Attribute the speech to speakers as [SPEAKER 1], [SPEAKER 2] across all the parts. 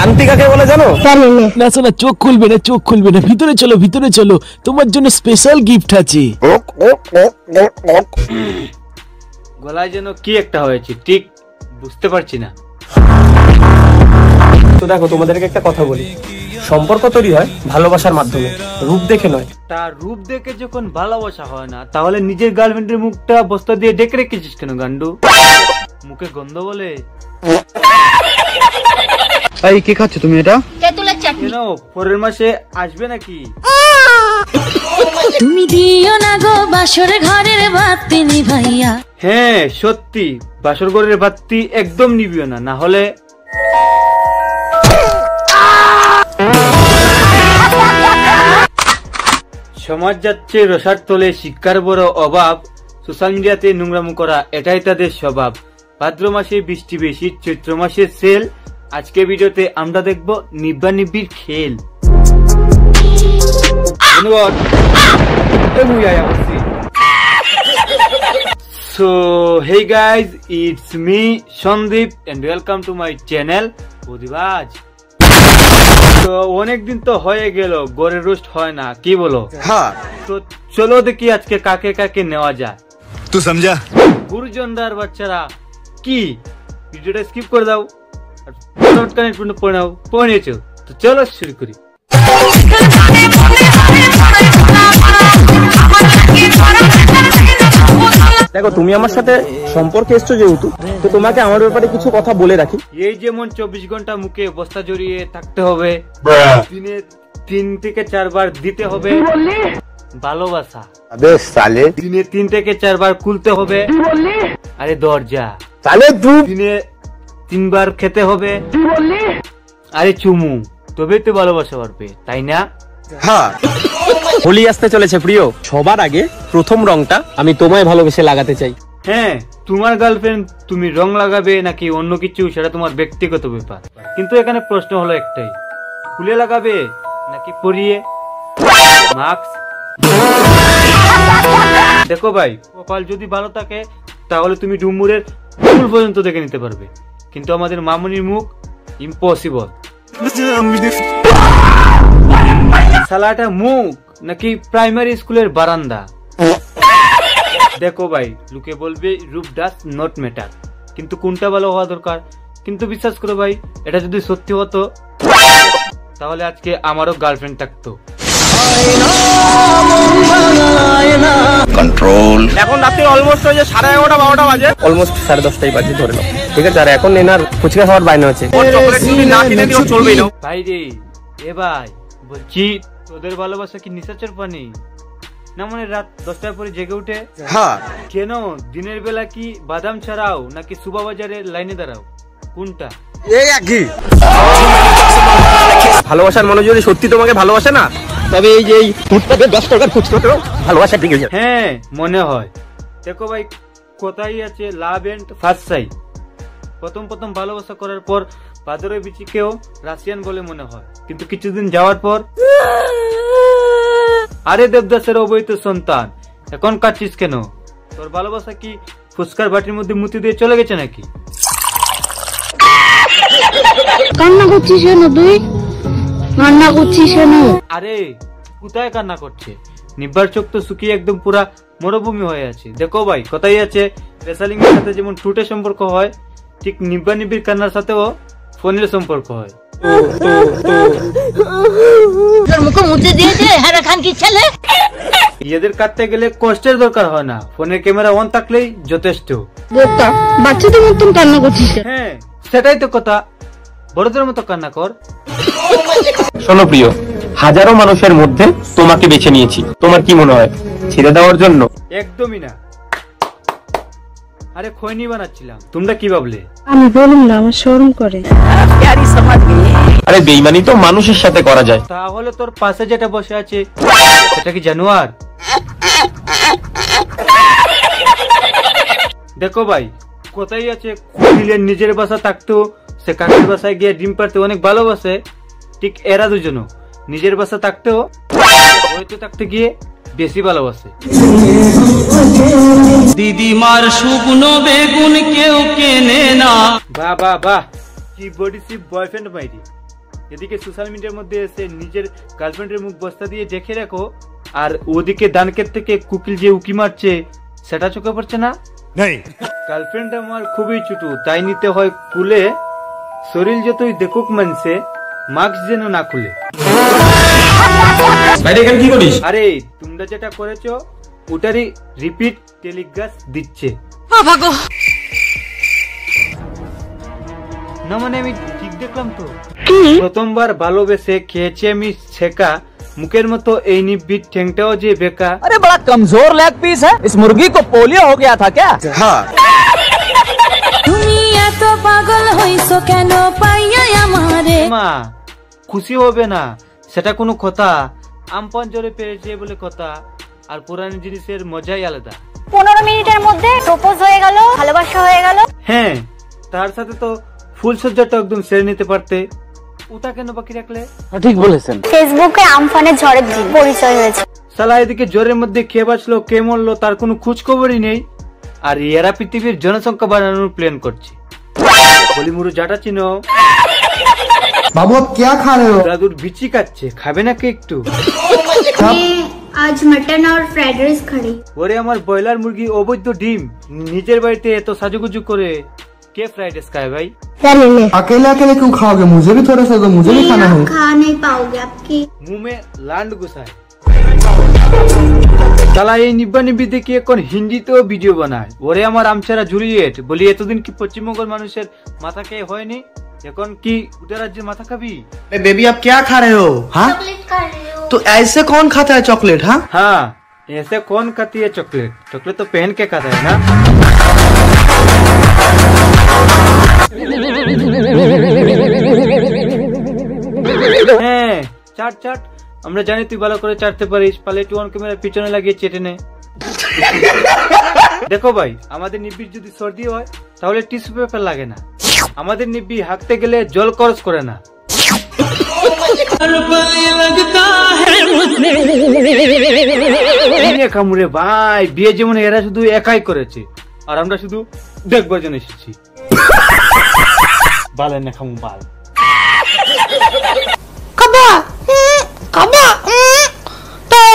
[SPEAKER 1] শান্তি কাকে বলে জানো?
[SPEAKER 2] না শোনা, চোখ খুলবে না, চোখ খুলবে না, ভিতরে চলো, ভিতরে চলো, তোমার জন্য স্পেশাল গিফট আছে।
[SPEAKER 3] গলায় যেন কি একটা হয়েছে, ঠিক বুঝতে পারছি না।
[SPEAKER 1] তো দেখো, তোমাদেরকে একটা কথা বলি, সম্পর্ক তৈরি হয় ভালোবাসার মাধ্যমে, রূপ দেখে নয়।
[SPEAKER 3] তার রূপ দেখে যখন ভালোবাসা হয় না, তাহলে নিজের গার্লফ্রেন্ডের মুখটা বস্তা দিয়ে ডেকে রেখেছিস কেন গান্ডু? মুখে গন্ধ বলে।
[SPEAKER 4] এই কি খাচ্ছ তুমি এটা?
[SPEAKER 5] তেঁতুলের চাটনি।
[SPEAKER 3] কেন পরের মাসে আসবে নাকি?
[SPEAKER 5] তুমি দিও না গো বাসর ঘরের বাতি নিভাইয়া।
[SPEAKER 3] হ্যাঁ সত্যি, বাসর ঘরের বাতি একদম নিবিও না, না হলে সমাজ যাচ্ছে রসার তলে, শিক্ষার বড় অভাব, সোশ্যাল মিডিয়াতে নোংরামো করা এটাই তাদের স্বভাব। ভাদ্র মাসে বৃষ্টি বেশি, চৈত্র মাসে সেল। আজকে ভিডিওতে আমরা দেখব নিব্বা নিব্বির খেল। So hey guys, it's me Sandeep and welcome to my channel প্রতিবাজ। তো অনেকদিন তো হয়ে গেল গড়ের রোস্ট হয় না, কি বলো?
[SPEAKER 4] হ্যাঁ।
[SPEAKER 3] তো চলো দেখি আজকে কাকে কাকে নেওয়া যায়।
[SPEAKER 4] তুই সমঝা?
[SPEAKER 3] গুরুজনদার বাচ্চারা কি ভিডিওটা স্কিপ করে দাও আর ফটাফট কানেক্ট করে নাও, পৌঁছেছো তো চলো শুরু করি।
[SPEAKER 1] দেখো, তুমি আমার সাথে সম্পর্কে এসছো যেহেতু, তো তোমাকে আমার ব্যাপারে কিছু কথা বলে রাখি।
[SPEAKER 3] এই যেমন 24 ঘন্টা মুখে বস্তা জড়িয়ে থাকতে হবে, দিনে 3 থেকে 4 বার দিতে হবে ভালোবাসা, দিনে 3 থেকে 4 বার খুলতে হবে আরে দরজা, দিনে 3 বার খেতে হবে আরে চুমু, তবেই তো ভালোবাসা পারবে, তাই না?
[SPEAKER 1] হ্যাঁ। হোলি আসতে চলেছে প্রিয়, সবার আগে প্রথম রংটা আমি তোমায় ভালোবেসে লাগাতে চাই।
[SPEAKER 3] হ্যাঁ, তোমার গার্লফ্রেন্ড তুমি রং লাগাবে নাকি অন্য কিছু সেটা তোমার ব্যক্তিগত ব্যাপার, কিন্তু এখানে প্রশ্ন হলো একটাই, ফুলে লাগাবে নাকি পরিয়ে? মাস্ক দেখো ভাই, কপাল যদি ভালো থাকে তাহলে তুমি ডুমুরের ফুল পর্যন্ত দেখে নিতে পারবে, কিন্তু আমাদের মামুনির মুখ ইম্পসিবল। সালাটা মুখ নাকি প্রাইমারি স্কুলের বারান্দা? দেখো ভাই, লোকে বলবে রূপ ডাজ নট ম্যাটার, কিন্তু কোনটা ভালো হওয়া দরকার। কিন্তু বিশ্বাস করো ভাই, এটা যদি সত্যি হতো তাহলে আজকে আমারও গার্লফ্রেন্ড থাকতো।
[SPEAKER 1] কন্ট্রোল। এখন রাত্রি অলমোস্ট হয়ে যায় 11:30 12টা বাজে, অলমোস্ট 10:30টাই বাজে ধরে নাও, ঠিক আছে? আর এখন এনার ফুচকা খাওয়ার বাইনা আছে, চকলেট যদি না কিনে দিও চলবেই না।
[SPEAKER 3] ভাই রে, এ ভাই বলছি, তোদের ভালোবাসা কি নিশাচর পানি না? মানে রাত 10টার পরে জেগে উঠে?
[SPEAKER 4] হ্যাঁ।
[SPEAKER 3] কেন দিনের বেলা কি বাদাম ছাড়াও নাকি সুবা বাজারের লাইনে দাঁড়াও, কোনটা?
[SPEAKER 4] এই একই।
[SPEAKER 1] ভালোবাসার মানুষ যদি সত্যি তোমাকে ভালোবাসে না, তবে এই যে এই ফুটপাতে 10 টাকার ফুচকাতেও ভালোবাসা ঠিক হয়ে যায়।
[SPEAKER 3] হ্যাঁ মনে হয়। দেখো ভাই, কোথায় আছে লাভ এন্ড ফার্স্ট সাইট। প্রথম প্রথম ভালোবাসা করার পর বাদরের বিচিকেও রাশিয়ান বলে মনে হয়, কিন্তু কিছুদিন যাওয়ার পর আরে দেবদাসের অবৈধ সন্তান, এখন কাটছিস কেন? তোর ভালোবাসা কি ফুচকার বাটির মধ্যে মুতি দিয়ে চলে গেছে নাকি?
[SPEAKER 5] কান্না করছিস কেন তুই? কান্না করছিস কেন?
[SPEAKER 3] আরে কোথায় কান্না করছে? নিব্বার চোখ তো শুকিয়ে একদম পুরা মরুভূমি হয়ে আছে। দেখো ভাই, কোথায় আছে রেসালিং এর সাথে যেমন টুটে সম্পর্ক হয়, ঠিক নিব্বা নিব্বির কান্নার সাথেও ফোনের সম্পর্ক হয়।
[SPEAKER 5] মুখে মুতে দিয়েছে হ্যাঁ খান কি ছেলে।
[SPEAKER 3] এদের কাটতে গেলে কষ্টের দরকার হয় না, ফোনের ক্যামেরা অন থাকলেই যথেষ্ট।
[SPEAKER 5] বাচ্চাদের মতন কান্না করছিস?
[SPEAKER 3] হ্যাঁ সেটাই তো কথা, বড়দের মতো কান্না কর।
[SPEAKER 1] শোনো প্রিয়, হাজারো মানুষের মধ্যে তোমাকে বেছে নিয়েছি, তোমার কি মনে হয় ছেড়ে দেওয়ার জন্য?
[SPEAKER 3] একদমই না। আরে খৈনি বানাচ্ছিলাম, তোমরা কি ভাবলে?
[SPEAKER 5] আমি বলুন না, আমার শরম করে।
[SPEAKER 1] আরে বেইমানি তো মানুষের সাথে করা যায়।
[SPEAKER 3] তাহলে তোর পাশে যেটা বসে আছে সেটা কি জানোয়ার? দেখো ভাই, কোথায় আছে দিলের নিজের বাসা থাকতেও সে কাকের বাসায় গিয়ে ডিম পারতে অনেক ভালোবাসে, ঠিক এরা দুজনও নিজের বাসা থাকতেও হয়তো থাকতে গিয়ে বেশি ভালোবাসে।
[SPEAKER 2] দিদিমার শুকনো বেগুন কেউ কেনে না।
[SPEAKER 3] বাহ বাহ বাহ, কি বডি সিপ বয়ফ্রেন্ড মাইরি। এদিকে সোশ্যাল মিডিয়ার মধ্যে এসে নিজের গার্লফ্রেন্ডের মুখ বস্তা দিয়ে দেখে রাখো, আর ওদিকে ডানকের থেকে কুকিল যে উকি মারছে সেটা চোখে পড়ছে না? গার্লফ্রেন্ড আমার খুবই ছোট, তাই নিতে হয় কুলে, শরীর যতই দেখুক মানছে মাস্ক যেন না খুলে।
[SPEAKER 1] কি করিস?
[SPEAKER 3] আরে তোমরা যেটা করেছো ওটারই রিপিট টেলিকাস্ট দিচ্ছে না, মানে আমি ঠিক দেখলাম তো। প্রথমবার ভালোবেসে খেয়েছি আমি ছেকা, মুখের মতো এই নিবিড় ঠ্যাংটাও যে বেকা।
[SPEAKER 2] अरे बड़ा कमजोर लेग पीस है, इस मुर्गी को पोलियो हो गया था क्या?
[SPEAKER 4] हाँ
[SPEAKER 5] তুমি এত পাগল হইছো কেন পাইয়া আমারে?
[SPEAKER 3] মা খুশি হবে না সেটা কোনো কথা, আমপান জোরে পেরেছে বলে কথা, আর পুরানো জিনিসের মজাই আলাদা।
[SPEAKER 5] 15 মিনিটের মধ্যে প্রপোজ হয়ে গেল, ভালোবাসা হয়ে গেল।
[SPEAKER 3] হ্যাঁ, তার সাথে তো ফুল সজ্জাটা একদম সেরে নিতে পারতে, ওটা কেন বাকি রাখলে?
[SPEAKER 2] ঠিক বলেছেন।
[SPEAKER 5] ফেসবুকে আমফানের ঝড়ের দিন পরিচয় হয়েছে।
[SPEAKER 3] সালা এদিকে জ্বরের মধ্যে কে বাঁচলো কে মরলো তার কোনো খোঁজ খবরই নেই, আর এরা পৃথিবীর জনসংখ্যা বাড়ানোর প্ল্যান করছে। বলি মুরু জাটা চিনো?
[SPEAKER 4] बाबू आप क्या खा रहे हो?
[SPEAKER 3] দাদুর বিচি কাচ্ছে, খাবে নাকি একটু?
[SPEAKER 5] আজ মটন আর ফ্রাইড রাইস খাই।
[SPEAKER 3] ওরে আমার ব্রয়লার মুরগি অবৈধ ডিম, নিজের বাড়িতে এত সাজুগুজু করে কে ফ্রাইড রাইস खाए भाई?
[SPEAKER 4] अकेले अकेले क्यों खाओगे? मुझे भी थोड़ा सा दो, मुझे भी खाना है।
[SPEAKER 5] खा नहीं पाओगे आपकी
[SPEAKER 3] मुंह में लांड घुसाए। শালা এই নিব্বা নিব্বি দেখি এখন হিন্দিতেও ভিডিও বানায়। ওরে আমার আমচারা জুলিয়েট, বলি এতদিন কি পশ্চিমবঙ্গের মানুষের মাথা খেয়ে হয়নি, এখন কি উত্তর রাজ্যের মাথা খাবি?
[SPEAKER 4] बेबी आप क्या खा रहे हो? हाँ
[SPEAKER 5] चॉकलेट खा रही हो।
[SPEAKER 4] तो ऐसे कौन खाता है चॉकलेट? हाँ
[SPEAKER 3] हाँ, ऐसे कौन खाती है चॉकलेट? चॉकलेट तो पहन के खाता है ना। হ্যাঁ চাট চাট, আমরা জানি তুই ভালো করে চাটতে পারিস, পালে টু অন ক্যামেরার পিছনে লাগিয়ে চেটে নে। দেখো ভাই, আমাদের নিব্বির যদি সর্দি হয় তাহলে টিস্যু পেপার লাগে না, আমাদের নিব্বি হাঁকতে গেলে জল খরচ করে না। কামড়ে ভাই, বিয়ে যেমন এরা শুধু একাই করেছে আর আমরা শুধু দেখবার জন্য এসেছি। বালের না খামু বাল।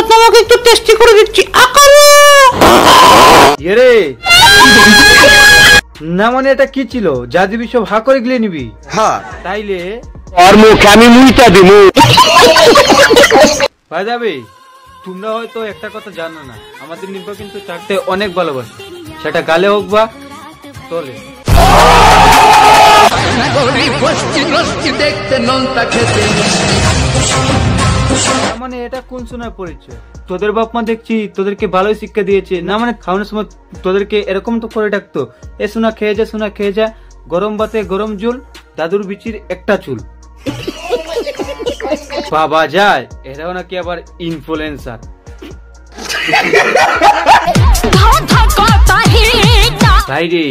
[SPEAKER 4] তোমাকে একটু টেস্টি করে দিচ্ছি।
[SPEAKER 3] না মানে এটা কি ছিল? যা দিবি সব হা করে গিলে নিবি?
[SPEAKER 4] हाँ
[SPEAKER 3] তাইলে
[SPEAKER 1] আর মুখে আমি মুইটা দিমু।
[SPEAKER 3] ভাই যাবে, তোমরা হয়তো একটা কথা জানো না, আমাদের নিব্বা কিন্তু চাটতে অনেক ভালোবাসে, সেটা গালে হোক বা তলে। মানে এটা কোন শোনার পরিচয়? তোদের বাপ মা দেখছি তোদেরকে ভালোই শিক্ষা দিয়েছে, না মানে খাওয়ানোর সময় তোদেরকে এরকম তো করে ডাকতো, এ সোনা খেয়ে যা, সোনা খেয়ে যা, গরম ভাতে গরম জল, দাদুর বিচির একটা চুল। বাবা যায়, এরাও নাকি আবার ইনফ্লুয়েন্সার। ভাই রে,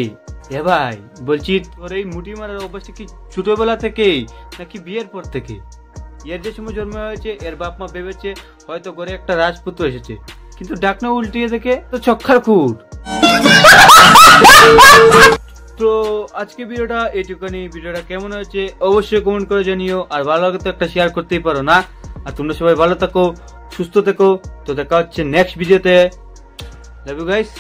[SPEAKER 3] এ ভাই বলছি তোর এই মুটি মারার অবস্থা কি ছোটবেলা থেকেই নাকি বিয়ের পর থেকে? এর যে সময় জন্ম হয়েছে এর বাপ মা ভেবেছে হয়তো ঘরে একটা রাজপুত্র এসেছে, কিন্তু ডাকনা উল্টিয়ে দেখে তো ছক্কার খুঁট। তো আজকে ভিডিওটা এইটুখানি। ভিডিওটা কেমন হয়েছে অবশ্যই কমেন্ট করে জানিও, আর ভালো লাগে তো একটা শেয়ার করতেই পারো না। আর তোমরা সবাই ভালো থাকো, সুস্থ থেকো, তো দেখা হচ্ছে নেক্সট ভিডিওতে। Love you guys.